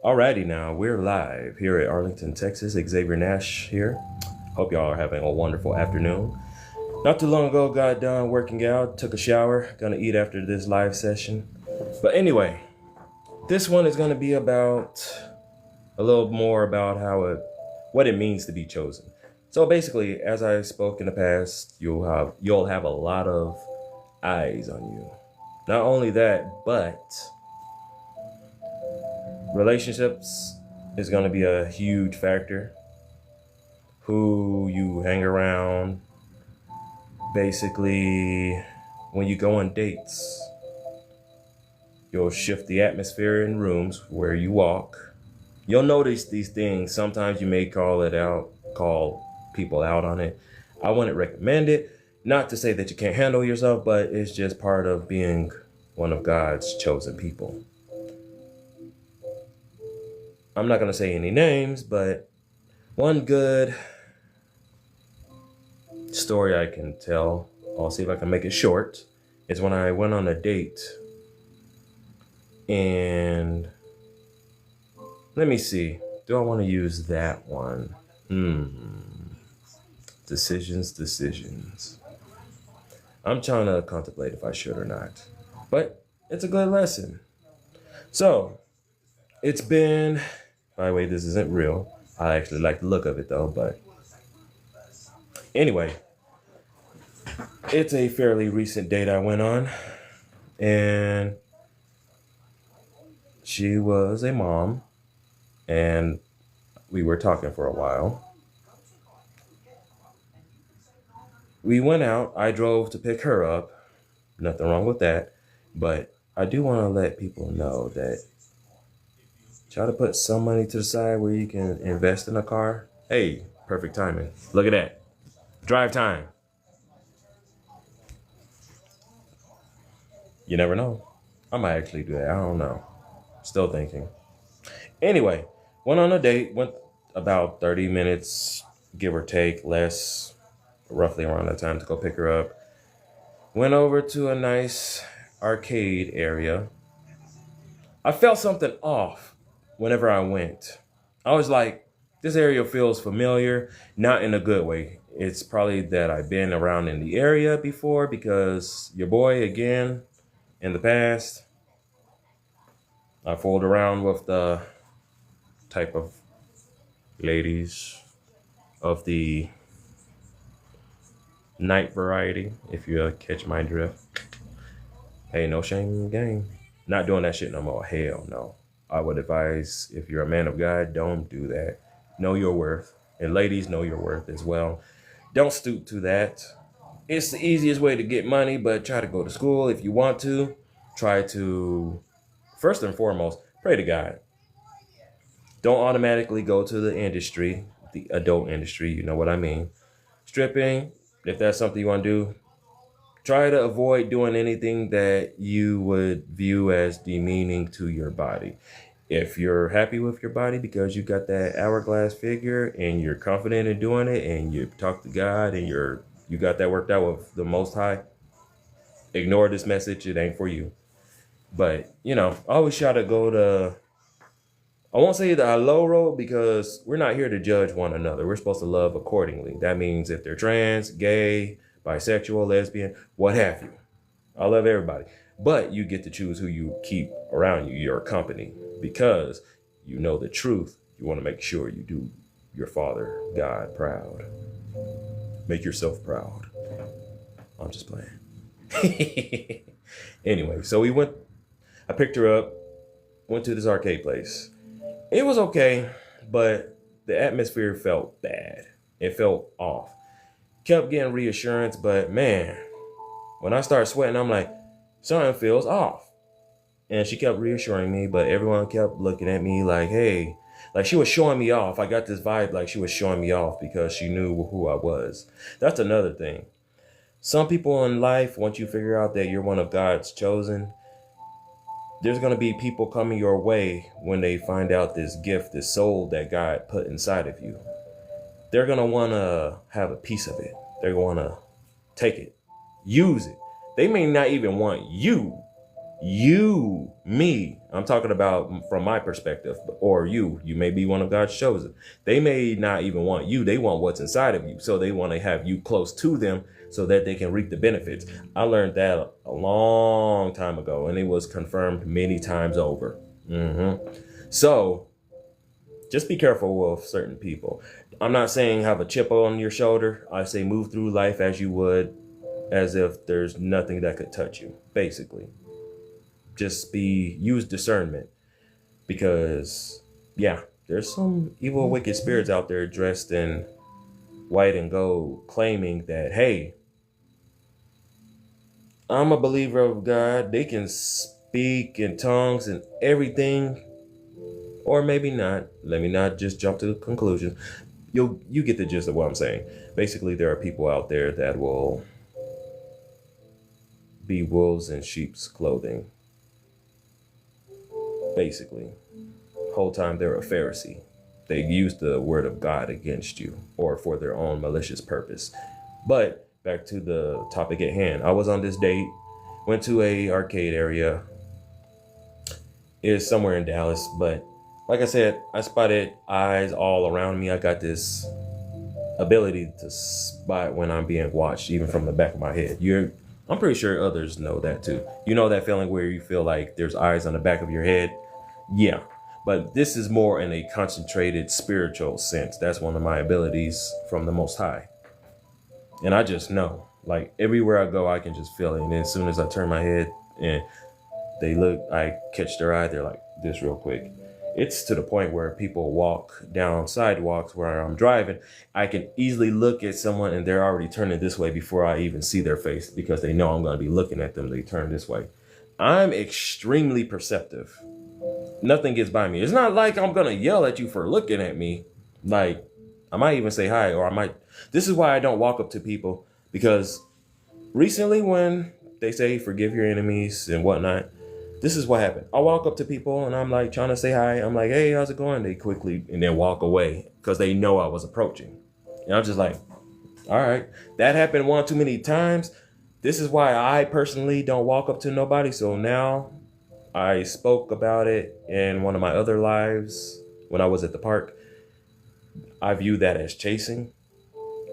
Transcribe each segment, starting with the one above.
Alrighty now, we're live here at Arlington, Texas. Xavier Nash here. Hope y'all are having a wonderful afternoon. Not too long ago, got done working out, took a shower, gonna eat after this live session. But anyway, this one is gonna be about a little more about what it means to be chosen. So basically, as I spoke in the past, you'll have a lot of eyes on you. Not only that, but relationships is going to be a huge factor. Who you hang around, basically, when you go on dates, you'll shift the atmosphere in rooms where you walk. You'll notice these things. Sometimes you may call people out on it. I wouldn't recommend it. Not to say that you can't handle yourself, but it's just part of being one of God's chosen people. I'm not going to say any names, but one good story I can tell, I'll see if I can make it short, is when I went on a date. And let me see. Do I want to use that one? Decisions. I'm trying to contemplate if I should or not. But it's a good lesson. So, it's been, by the way, this isn't real. I actually like the look of it though, but anyway, it's a fairly recent date I went on, and she was a mom, and we were talking for a while. We went out. I drove to pick her up. Nothing wrong with that. But I do want to let people know that try to put some money to the side where you can invest in a car. Hey, perfect timing. Look at that. Drive time. You never know. I might actually do that. I don't know. Still thinking. Anyway, went on a date. Went about 30 minutes, give or take, less, roughly around that time to go pick her up. Went over to a nice arcade area. I felt something off whenever I went. I was like, this area feels familiar, not in a good way. It's probably that I've been around in the area before because your boy, again, in the past, I fooled around with the type of ladies of the night variety, if you catch my drift. Hey, no shame in the game. Not doing that shit no more. Hell no. I would advise, if you're a man of God, don't do that. Know your worth. And ladies, know your worth as well. Don't stoop to that. It's the easiest way to get money, but try to go to school if you want to. Try to, first and foremost, pray to God. Don't automatically go to the industry, the adult industry, you know what I mean. Stripping, if that's something you want to do, try to avoid doing anything that you would view as demeaning to your body. If you're happy with your body because you got that hourglass figure and you're confident in doing it and you talk to God and you got that worked out with the Most High, ignore this message. It ain't for you. But, always try to go to, I won't say the low road because we're not here to judge one another. We're supposed to love accordingly. That means if they're trans, gay, bisexual, lesbian, what have you. I love everybody. But you get to choose who you keep around you, your company, because you know the truth. You want to make sure you do your Father, God, proud. Make yourself proud. I'm just playing. Anyway, so I picked her up, went to this arcade place. It was okay, but the atmosphere felt bad. It felt off. Kept getting reassurance, but man, when I started sweating, I'm like, something feels off. And she kept reassuring me, but everyone kept looking at me like, hey, like she was showing me off. I got this vibe like she was showing me off because she knew who I was. That's another thing. Some people in life, once you figure out that you're one of God's chosen, there's going to be people coming your way when they find out this gift, this soul that God put inside of you. They're going to want to have a piece of it. They're going to take it, use it. They may not even want you me, I'm talking about from my perspective, or you may be one of God's chosen. They may not even want you. They want what's inside of you. So they want to have you close to them so that they can reap the benefits. I learned that a long time ago, and it was confirmed many times over. So just be careful with certain people. I'm not saying have a chip on your shoulder. I say move through life as you would, as if there's nothing that could touch you, basically. Just use discernment, because yeah, there's some evil, wicked spirits out there dressed in white and gold, claiming that, hey, I'm a believer of God. They can speak in tongues and everything, or maybe not. Let me not just jump to conclusions. You get the gist of what I'm saying. Basically, there are people out there that will be wolves in sheep's clothing. Basically, whole time they're a Pharisee. They use the word of God against you or for their own malicious purpose. But back to the topic at hand. I was on this date, went to a arcade area. It's somewhere in Dallas, but like I said, I spotted eyes all around me. I got this ability to spot when I'm being watched, even from the back of my head. I'm pretty sure others know that too. You know that feeling where you feel like there's eyes on the back of your head? Yeah, but this is more in a concentrated spiritual sense. That's one of my abilities from the Most High. And I just know, like everywhere I go, I can just feel it. And then as soon as I turn my head and they look, I catch their eye, they're like this real quick. It's to the point where people walk down sidewalks where I'm driving. I can easily look at someone and they're already turning this way before I even see their face, because they know I'm going to be looking at them. They turn this way. I'm extremely perceptive. Nothing gets by me. It's not like I'm going to yell at you for looking at me. Like, I might even say hi, or I might. This is why I don't walk up to people, because recently when they say forgive your enemies and whatnot, this is what happened. I walk up to people and I'm like trying to say hi. I'm like, hey, how's it going? They quickly and then walk away because they know I was approaching. And I'm just like, all right. That happened one too many times. This is why I personally don't walk up to nobody. So now I spoke about it in one of my other lives when I was at the park. I view that as chasing.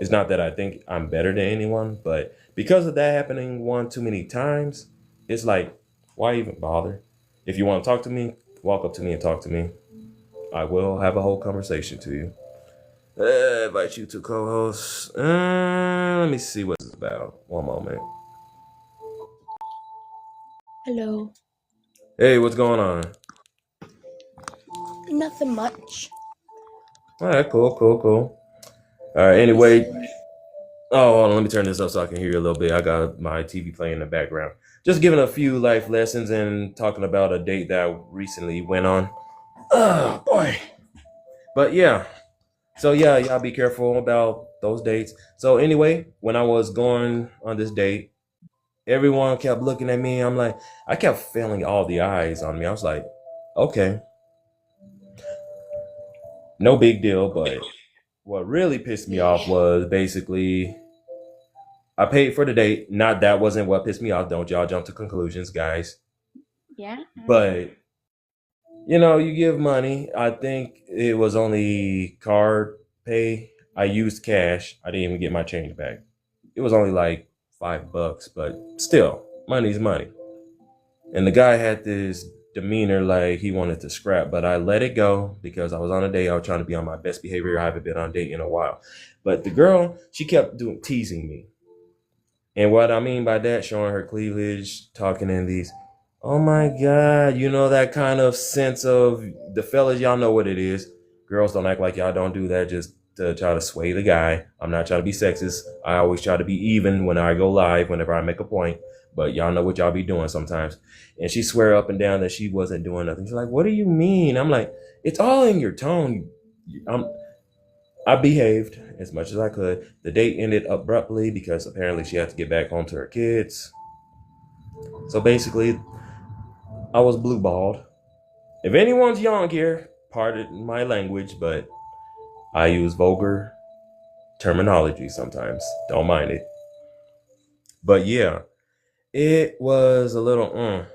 It's not that I think I'm better than anyone, but because of that happening one too many times, it's like, why even bother? If you want to talk to me, walk up to me and talk to me. I will have a whole conversation to you. Invite you to co-host. Let me see what it's about. One moment. Hello. Hey, what's going on? Nothing much. All right, cool. All right, anyway. Oh, hold on, let me turn this up so I can hear you a little bit. I got my TV playing in the background. Just giving a few life lessons and talking about a date that I recently went on. Oh, boy. But yeah. So yeah, y'all be careful about those dates. So anyway, when I was going on this date, everyone kept looking at me. I'm like, I kept feeling all the eyes on me. I was like, okay, no big deal. But what really pissed me off was basically I paid for the date. Not that wasn't what pissed me off. Don't y'all jump to conclusions, guys. Yeah. But you give money. I think it was only card pay. I used cash. I didn't even get my change back. It was only like $5, but still, money's money. And the guy had this demeanor like he wanted to scrap, but I let it go because I was on a date. I was trying to be on my best behavior. I haven't been on a date in a while. But the girl, she kept teasing me. And what I mean by that, showing her cleavage, talking in these, oh my God, that kind of sense of the fellas, y'all know what it is. Girls, don't act like y'all don't do that just to try to sway the guy. I'm not trying to be sexist. I always try to be even when I go live, whenever I make a point. But y'all know what y'all be doing sometimes. And she swear up and down that she wasn't doing nothing. She's like, what do you mean? I'm like, it's all in your tone. I behaved as much as I could. The date ended abruptly because apparently she had to get back home to her kids. So basically, I was blue-balled. If anyone's young here, pardon my language, but I use vulgar terminology sometimes. Don't mind it. But yeah, it was a little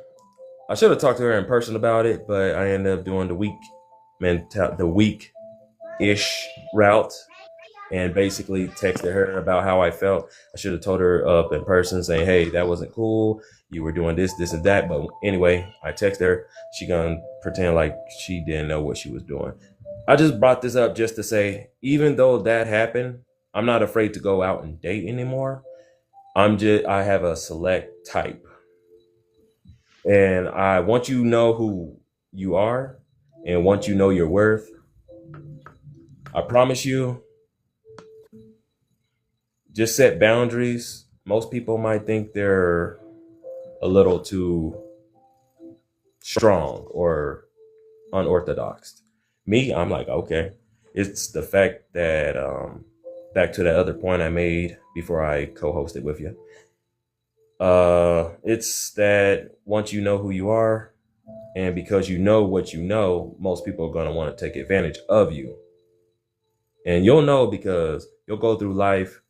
I should have talked to her in person about it, but I ended up doing the week ish route, and basically texted her about how I felt. I should have told her up in person saying, "Hey, that wasn't cool. You were doing this, this, and that." But anyway, I texted her. She gonna pretend like she didn't know what she was doing. I just brought this up just to say, even though that happened, I'm not afraid to go out and date anymore. I have a select type, and I once you know who you are, and once you know your worth, I promise you, just set boundaries. Most people might think they're a little too strong or unorthodox. Me, I'm like, okay. It's the fact that back to that other point I made before I co-hosted with you. It's that once you know who you are, and because you know what you know, most people are gonna want to take advantage of you. And you'll know because you'll go through life,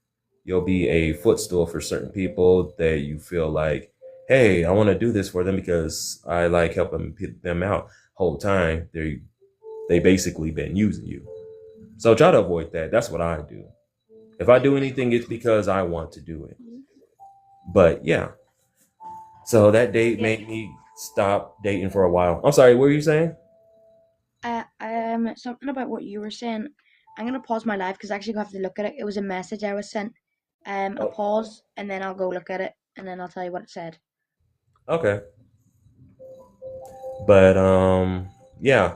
you'll be a footstool for certain people that you feel like, hey, I want to do this for them because I like helping them out. Whole time they basically been using you. So try to avoid that. That's what I do. If I do anything, it's because I want to do it. But yeah, so that date Yeah. made me stop dating for a while. I'm sorry, what were you saying? Something about what you were saying. I'm gonna pause my live because I actually have to look at it. It was a message I was sent. I'll Oh, pause and then I'll go look at it and then I'll tell you what it said. okay. But yeah,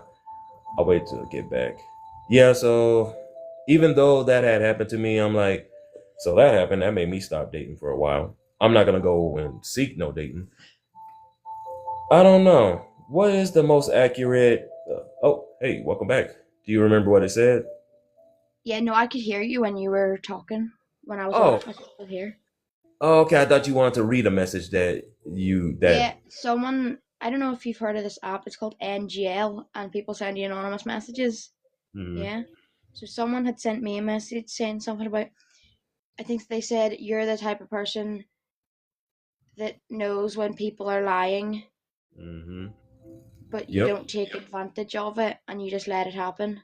I'll wait till I get back. Yeah, so even though that had happened to me, I'm like, so that happened. That made me stop dating for a while. I'm not gonna go and seek no dating. I don't know. What is the most accurate? Oh, hey, welcome back. Do you remember what it said? Yeah, no, I could hear you when you were talking when I was Oh, off. I could still hear. oh, okay. I thought you wanted to read a message that you that. Yeah, someone. I don't know if you've heard of this app. It's called NGL, and people send you anonymous messages. Hmm. Yeah. So someone had sent me a message saying something about. I think they said you're the type of person that knows when people are lying, Hmm. but you Yep. don't take advantage of it and you just let it happen.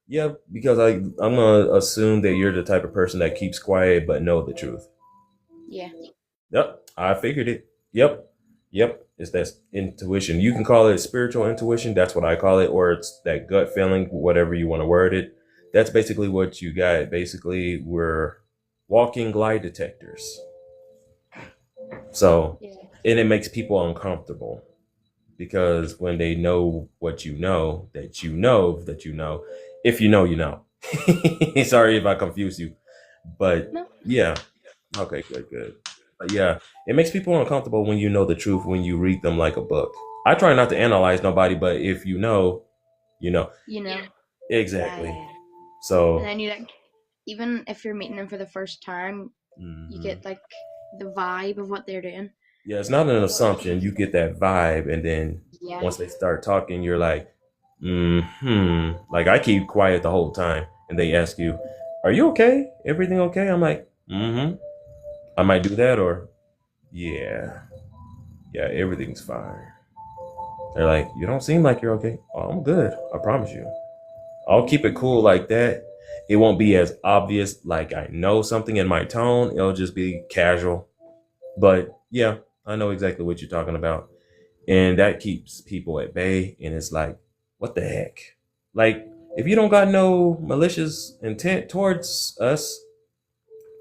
Yep. Because I'm gonna assume that you're the type of person that keeps quiet but know the truth. Yeah. Yep, I figured it. Yep, yep. It's that intuition. You can call it spiritual intuition. That's what I call it, or it's that gut feeling, whatever you want to word it. That's basically what you got. Basically, we're walking lie detectors. So, Yeah. and it makes people uncomfortable because when they know what you know, that you know that you know, if you know, you know. Sorry if I confuse you, but No. yeah. Okay, good, good. But yeah, it makes people uncomfortable when you know the truth when you read them like a book. I try not to analyze nobody, but if you know, you know. You know. Yeah, Exactly. yeah, yeah. And So, then you like, even if you're meeting them for the first time, you mhm. get like the vibe of what they're doing. Yeah, it's not an assumption. You get that vibe, and then Yeah. once they start talking, you're like, hmm. Like I keep quiet the whole time, and they ask you, "Are you okay? Everything okay?" I'm like, mm-hmm. I might do that, or yeah, yeah, everything's fine. They're like, you don't seem like you're okay. Oh, I'm good. I promise you. I'll keep it cool like that. It won't be as obvious, like I know something in my tone. It'll just be casual. But yeah, I know exactly what you're talking about. And that keeps people at bay. And it's like, what the heck? Like, if you don't got no malicious intent towards us,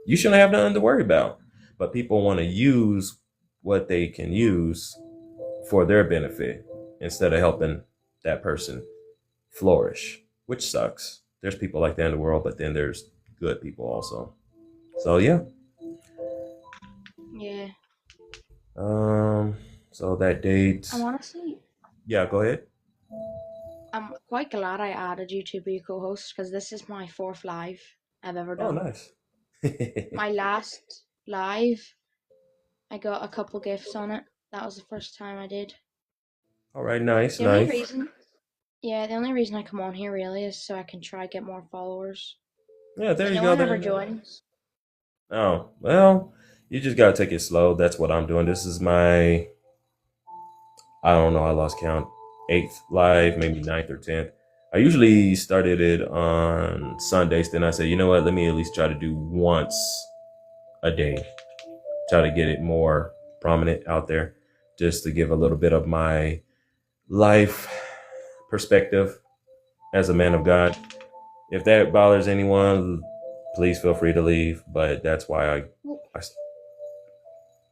you shouldn't have nothing to worry about. But people want to use what they can use for their benefit instead of helping that person flourish, which sucks. There's people like that in the world, but then there's good people also. So yeah. Yeah. Um. So that date. I'm honestly, Yeah. Go ahead. I'm quite glad I added you to be a co-host because this is my fourth live I've ever Oh, done. nice. My last live, I got a couple gifts on it. That was the first time I did. All right. Nice. The only Nice. reason, yeah, the only reason I come on here really is so I can try get more followers. Yeah. There But you no go. one There ever you go. joins. Oh well, you just gotta take it slow. That's what I'm doing. This is my I don't know. I lost count. 8th live, maybe 9th or 10th. I usually started it on Sundays. Then I said, you know what? Let me at least try to do once a day. Try to get it more prominent out there, just to give a little bit of my life perspective as a man of God. If that bothers anyone, please feel free to leave. But that's why I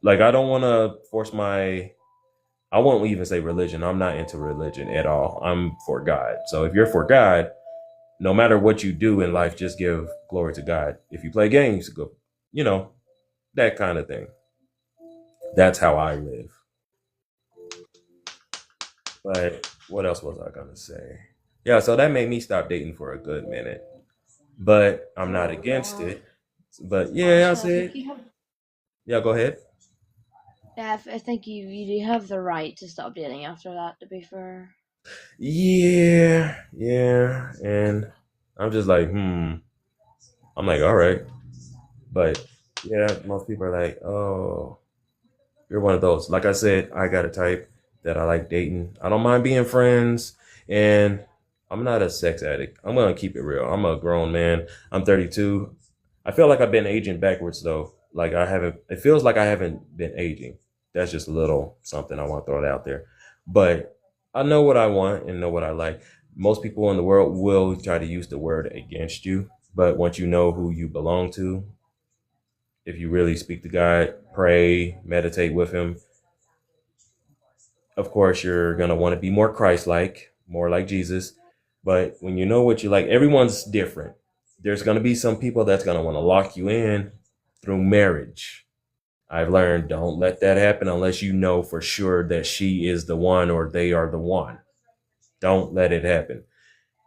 don't want to force I won't even say religion. I'm not into religion at all. I'm for God. So if you're for God, no matter what you do in life, just give glory to God. If you play games, go, you know, that kind of thing. That's how I live. But what else was I going to say? Yeah, so that made me stop dating for a good minute. But I'm not against it. But yeah, I Honestly, I think said, you have. yeah, go ahead. Yeah, I think you do have the right to stop dating after that. To be fair. Yeah, yeah. And I'm just like, I'm like, all right. But yeah, most people are like, oh, you're one of those. Like I said, I got a type that I like dating. I don't mind being friends, and I'm not a sex addict. I'm gonna keep it real. I'm a grown man. I'm 32. I feel like I've been aging backwards though. Like I haven't. It feels like I haven't been aging. That's just a little something I want to throw it out there. But I know what I want and know what I like. Most people in the world will try to use the word against you, but once you know who you belong to, if you really speak to God, pray, meditate with Him, of course, you're going to want to be more Christ like, more like Jesus. But when you know what you like, everyone's different. There's going to be some people that's going to want to lock you in through marriage. I've learned don't let that happen unless you know for sure that she is the one or they are the one. Don't let it happen.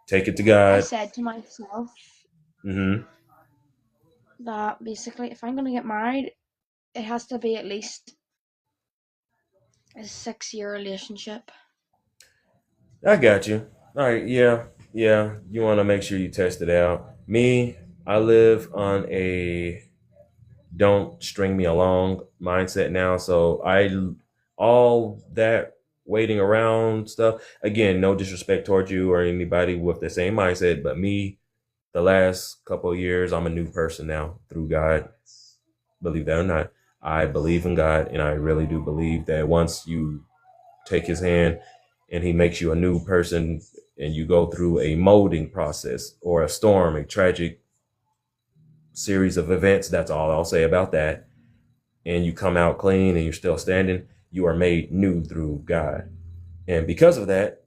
Take it to I God. said to myself Hmm. that basically, if I'm gonna get married, it has to be at least a 6 year relationship. I got you. All right. Yeah. Yeah. You want to make sure you test it out. Me, I live on a don't string me along mindset now. So all that waiting around stuff, again, no disrespect towards you or anybody with the same mindset, but me, the last couple of years, I'm a new person now through God. Believe that or not, I believe in God, and I really do believe that once you take His hand and He makes you a new person, and you go through a molding process or a storm, a tragic series of events, that's all I'll say about that, and you come out clean and you're still standing, you are made new through God. And because of that,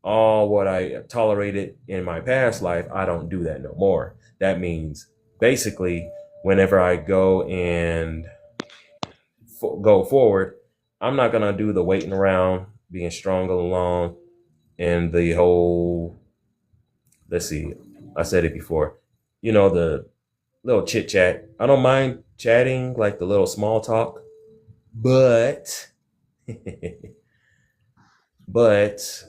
all what I tolerated in my past life, I don't do that no more. That means basically, whenever I go and go forward, I'm not gonna do the waiting around, being strong along, and the whole. Let's see, I said it before. The little chit chat. I don't mind chatting, like the little small talk, but but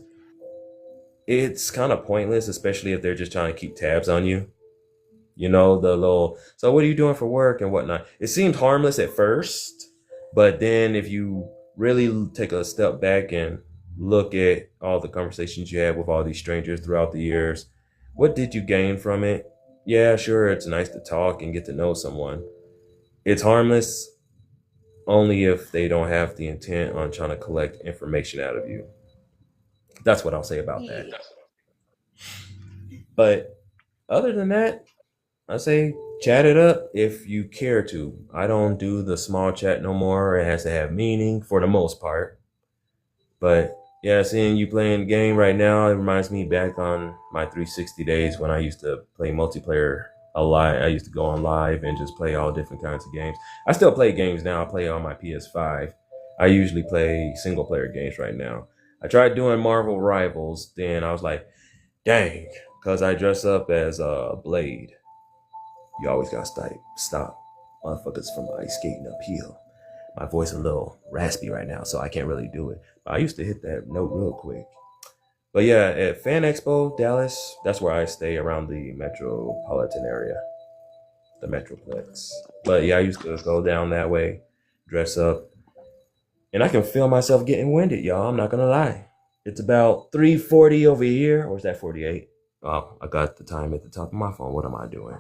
it's kind of pointless, especially if they're just trying to keep tabs on you. The little, so what are you doing for work and whatnot? It seemed harmless at first, but then if you really take a step back and look at all the conversations you had with all these strangers throughout the years, what did you gain from it? Yeah, sure, it's nice to talk and get to know someone. It's harmless only if they don't have the intent on trying to collect information out of you. That's what I'll say about that. Yeah. But other than that, I say chat it up if you care to. I don't do the small chat no more. It has to have meaning for the most part. But yeah, seeing you playing the game right now, it reminds me back on my 360 days when I used to play multiplayer a lot. I used to go on live and just play all different kinds of games. I still play games now. I play on my PS5. I usually play single player games right now. I tried doing Marvel Rivals, then I was like, dang, because I dress up as a Blade. You always gotta stop motherfuckers from ice skating uphill. My voice a little raspy right now, so I can't really do it. But I used to hit that note real quick. But yeah, at Fan Expo Dallas, that's where I stay around the metropolitan area, the Metroplex. But yeah, I used to go down that way, dress up. And I can feel myself getting winded, y'all. I'm not gonna lie. It's about 3:40 over here, or is that 48? Oh, I got the time at the top of my phone. What am I doing?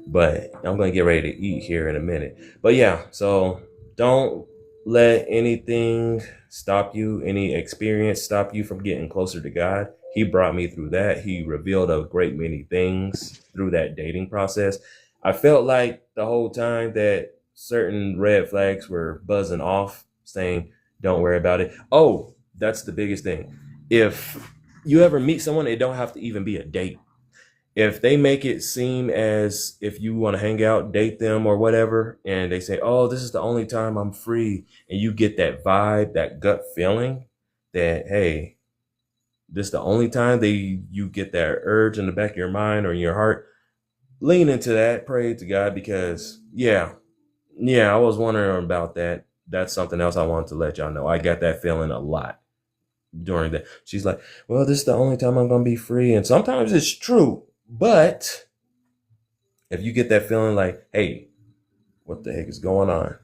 But I'm gonna get ready to eat here in a minute. But yeah, so don't let anything stop you, any experience stop you from getting closer to God. He brought me through that. He revealed a great many things through that dating process. I felt like the whole time that certain red flags were buzzing off, saying, don't worry about it. Oh, that's the biggest thing. If you ever meet someone, it don't have to even be a date. If they make it seem as if you want to hang out, date them or whatever, and they say, oh, this is the only time I'm free, and you get that vibe, that gut feeling that, hey, this is the only time you get that urge in the back of your mind or in your heart, lean into that, pray to God, because I was wondering about that. That's something else I wanted to let y'all know. I got that feeling a lot during that. She's like, well, this is the only time I'm gonna be free, and sometimes it's true, but if you get that feeling like, hey, what the heck is going on?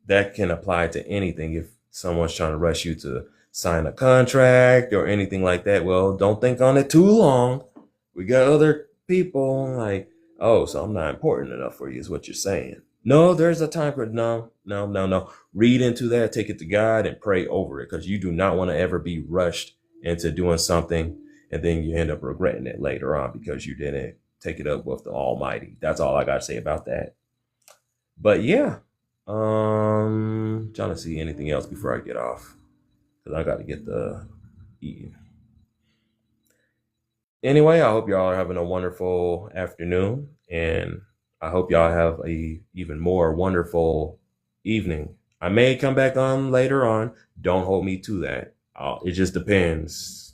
That can apply to anything. If someone's trying to rush you to sign a contract or anything like that, well, don't think on it too long. We got other people like, oh, so I'm not important enough for you, is what you're saying. No, there's a time for no. Read into that, take it to God, and pray over it, because you do not want to ever be rushed into doing something and then you end up regretting it later on because you didn't take it up with the Almighty. That's all I got to say about that. But yeah, trying to see anything else before I get off, because I got to get the eating. Anyway, I hope y'all are having a wonderful afternoon, and I hope y'all have a even more wonderful evening. I may come back on later on. Don't hold me to that. It just depends.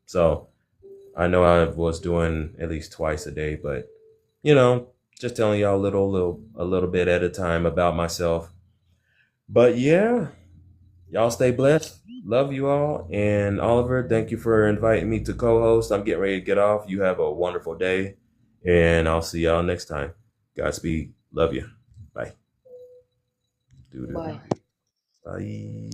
So I know I was doing at least twice a day, but you know, just telling y'all a little bit at a time about myself. But yeah, y'all stay blessed. Love you all. And Oliver, thank you for inviting me to co-host. I'm getting ready to get off. You have a wonderful day, and I'll see y'all next time. Godspeed. Love you. Bye. Bye. Bye.